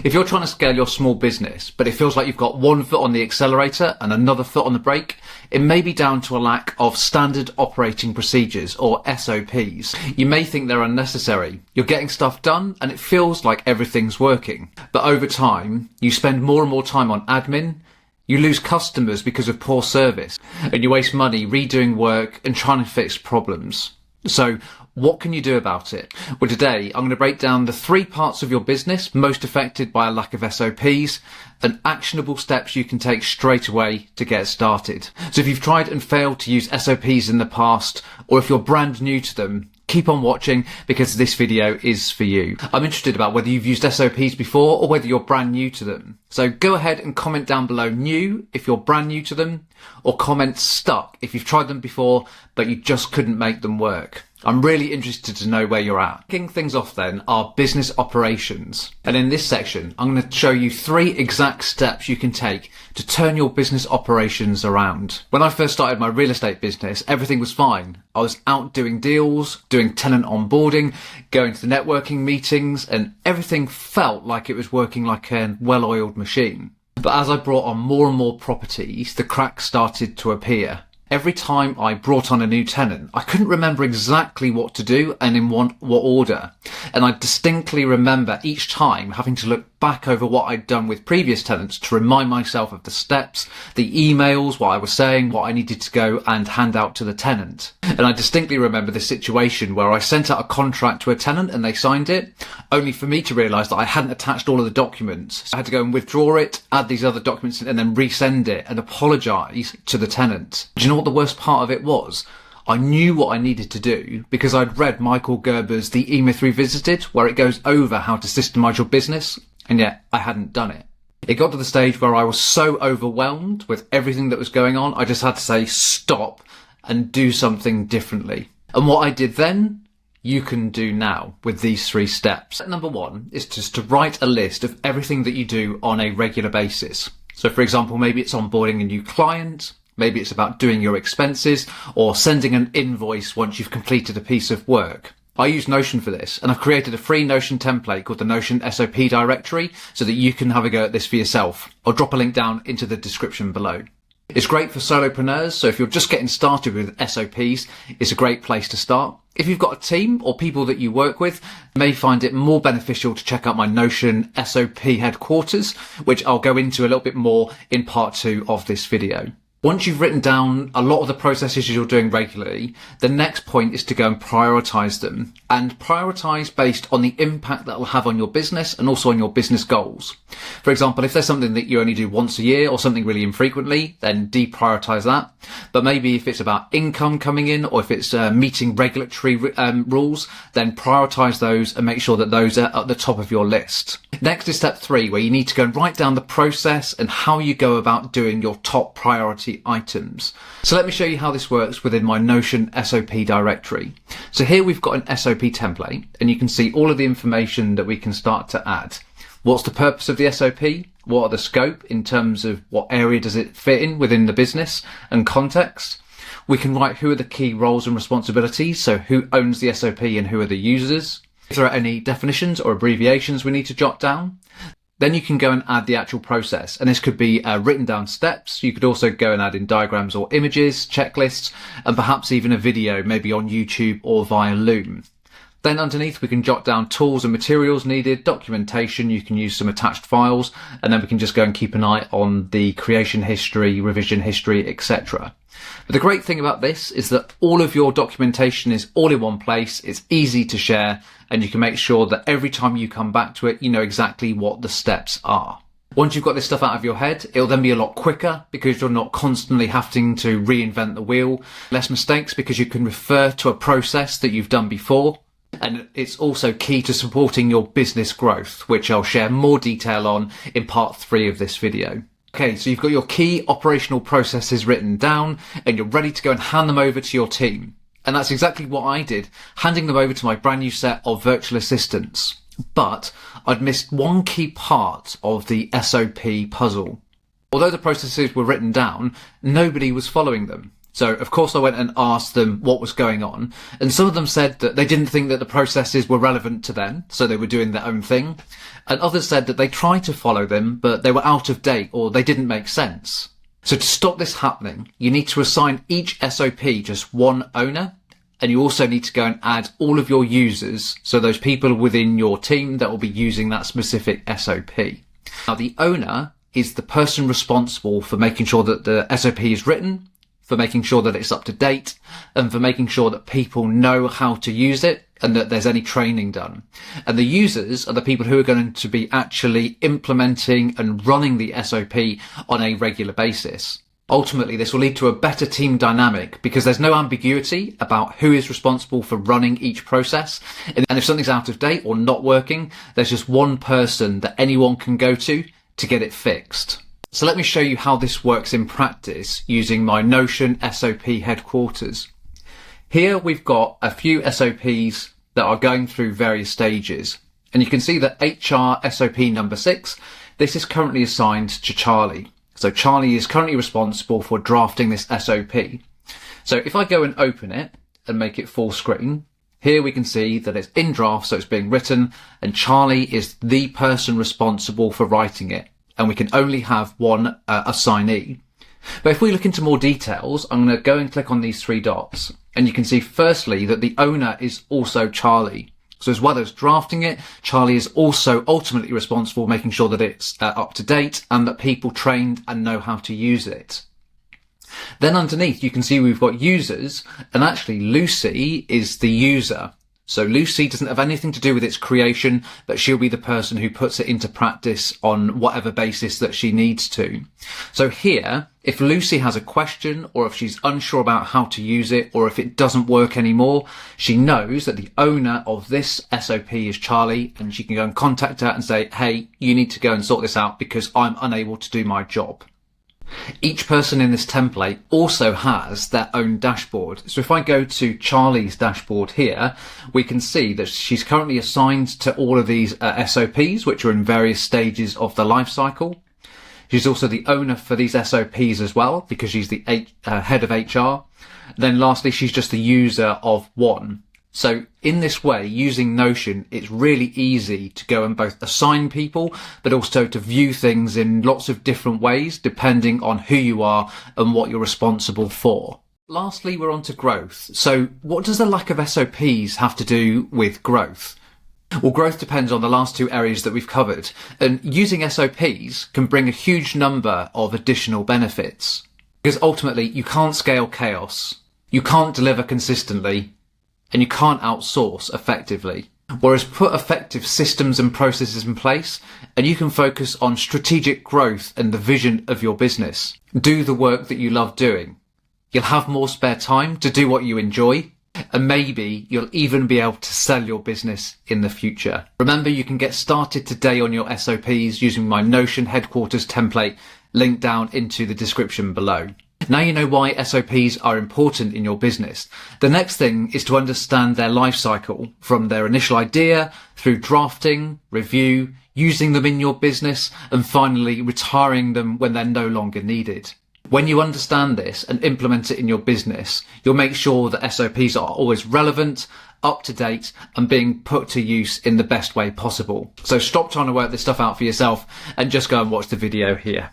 If you're trying to scale your small business, but it feels like you've got one foot on the accelerator and another foot on the brake, it may be down to a lack of standard operating procedures, or SOPs. You may think they're unnecessary. You're getting stuff done and it feels like everything's working. But over time, you spend more and more time on admin, you lose customers because of poor service, and you waste money redoing work and trying to fix problems. So what can you do about it? Well, today I'm going to break down the 3 parts of your business most affected by a lack of SOPs and actionable steps you can take straight away to get started. So if you've tried and failed to use SOPs in the past, or if you're brand new to them, keep on watching because this video is for you. I'm interested about whether you've used SOPs before or whether you're brand new to them. So go ahead and comment down below new if you're brand new to them, or comment stuck if you've tried them before but you just couldn't make them work. I'm really interested to know where you're at. Kicking things off then are business operations. And in this section, I'm going to show you 3 exact steps you can take to turn your business operations around. When I first started my real estate business, everything was fine. I was out doing deals, doing tenant onboarding, going to the networking meetings, and everything felt like it was working like a well-oiled machine. But as I brought on more and more properties, the cracks started to appear. Every time I brought on a new tenant, I couldn't remember exactly what to do and in what order. And I distinctly remember each time having to look back over what I'd done with previous tenants to remind myself of the steps, the emails, what I was saying, what I needed to go and hand out to the tenant. And I distinctly remember this situation where I sent out a contract to a tenant and they signed it, only for me to realise that I hadn't attached all of the documents. So I had to go and withdraw it, add these other documents and then resend it and apologise to the tenant. Do you know what the worst part of it was? I knew what I needed to do because I'd read Michael Gerber's The E-Myth Revisited, where it goes over how to systemize your business, and yet I hadn't done it. It got to the stage where I was so overwhelmed with everything that was going on, I just had to say stop and do something differently. And what I did then, you can do now with these 3 steps. Step number 1 is just to write a list of everything that you do on a regular basis. So for example, maybe it's onboarding a new client, maybe it's about doing your expenses or sending an invoice once you've completed a piece of work. I use Notion for this, and I've created a free Notion template called the Notion SOP directory so that you can have a go at this for yourself. I'll drop a link down into the description below. It's great for solopreneurs, so if you're just getting started with SOPs, it's a great place to start. If you've got a team or people that you work with, you may find it more beneficial to check out my Notion SOP headquarters, which I'll go into a little bit more in part 2 of this video. Once you've written down a lot of the processes you're doing regularly, the next point is to go and prioritise them, and prioritise based on the impact that will have on your business and also on your business goals. For example, if there's something that you only do once a year or something really infrequently, then deprioritise that. But maybe if it's about income coming in, or if it's meeting regulatory rules, then prioritise those and make sure that those are at the top of your list. Next is step 3, where you need to go and write down the process and how you go about doing your top priority items. So let me show you how this works within my Notion SOP directory. So here we've got an SOP template, and you can see all of the information that we can start to add. What's the purpose of the SOP? What are the scope in terms of what area does it fit in within the business and context? We can write who are the key roles and responsibilities, so who owns the SOP and who are the users. If there are any definitions or abbreviations we need to jot down, then you can go and add the actual process. And this could be written down steps. You could also go and add in diagrams or images, checklists, and perhaps even a video, maybe on YouTube or via Loom. Then underneath we can jot down tools and materials needed, documentation, you can use some attached files, and then we can just go and keep an eye on the creation history, revision history, etc. But the great thing about this is that all of your documentation is all in one place, it's easy to share, and you can make sure that every time you come back to it, you know exactly what the steps are. Once you've got this stuff out of your head, it'll then be a lot quicker because you're not constantly having to reinvent the wheel. Less mistakes because you can refer to a process that you've done before. And it's also key to supporting your business growth, which I'll share more detail on in part 3 of this video. Okay, so you've got your key operational processes written down and you're ready to go and hand them over to your team. And that's exactly what I did, handing them over to my brand new set of virtual assistants. But I'd missed one key part of the SOP puzzle. Although the processes were written down, nobody was following them. So of course I went and asked them what was going on, and some of them said that they didn't think that the processes were relevant to them, so they were doing their own thing. And others said that they tried to follow them, but they were out of date or they didn't make sense. So to stop this happening, you need to assign each SOP just one owner, and you also need to go and add all of your users, so those people within your team that will be using that specific SOP. Now the owner is the person responsible for making sure that the SOP is written, for making sure that it's up to date, and for making sure that people know how to use it and that there's any training done. And the users are the people who are going to be actually implementing and running the SOP on a regular basis. Ultimately, this will lead to a better team dynamic because there's no ambiguity about who is responsible for running each process. And if something's out of date or not working, there's just one person that anyone can go to get it fixed. So let me show you how this works in practice using my Notion SOP headquarters. Here we've got a few SOPs that are going through various stages. And you can see that HR SOP number 6, this is currently assigned to Charlie. So Charlie is currently responsible for drafting this SOP. So if I go and open it and make it full screen, here we can see that it's in draft, so it's being written, and Charlie is the person responsible for writing it. And we can only have one assignee. But if we look into more details, I'm going to go and click on these 3 dots. And you can see firstly that the owner is also Charlie. So as well as drafting it, Charlie is also ultimately responsible for making sure that it's up to date and that people trained and know how to use it. Then underneath you can see we've got users, and actually Lucy is the user. So Lucy doesn't have anything to do with its creation, but she'll be the person who puts it into practice on whatever basis that she needs to. So here, if Lucy has a question, or if she's unsure about how to use it, or if it doesn't work anymore, she knows that the owner of this SOP is Charlie, and she can go and contact her and say, hey, you need to go and sort this out because I'm unable to do my job. Each person in this template also has their own dashboard. So if I go to Charlie's dashboard here, we can see that she's currently assigned to all of these SOPs, which are in various stages of the life cycle. She's also the owner for these SOPs as well, because she's the head of HR. Then lastly, she's just the user of one. So in this way, using Notion, it's really easy to go and both assign people, but also to view things in lots of different ways, depending on who you are and what you're responsible for. Lastly, we're on to growth. So what does the lack of SOPs have to do with growth? Well, growth depends on the last 2 areas that we've covered, and using SOPs can bring a huge number of additional benefits. Because ultimately, you can't scale chaos, you can't deliver consistently, and you can't outsource effectively. Whereas put effective systems and processes in place, and you can focus on strategic growth and the vision of your business. Do the work that you love doing. You'll have more spare time to do what you enjoy, and maybe you'll even be able to sell your business in the future. Remember, you can get started today on your SOPs using my Notion headquarters template, linked down into the description below. Now you know why SOPs are important in your business. The next thing is to understand their life cycle, from their initial idea through drafting, review, using them in your business, and finally retiring them when they're no longer needed. When you understand this and implement it in your business, you'll make sure that SOPs are always relevant, up to date, and being put to use in the best way possible. So stop trying to work this stuff out for yourself and just go and watch the video here.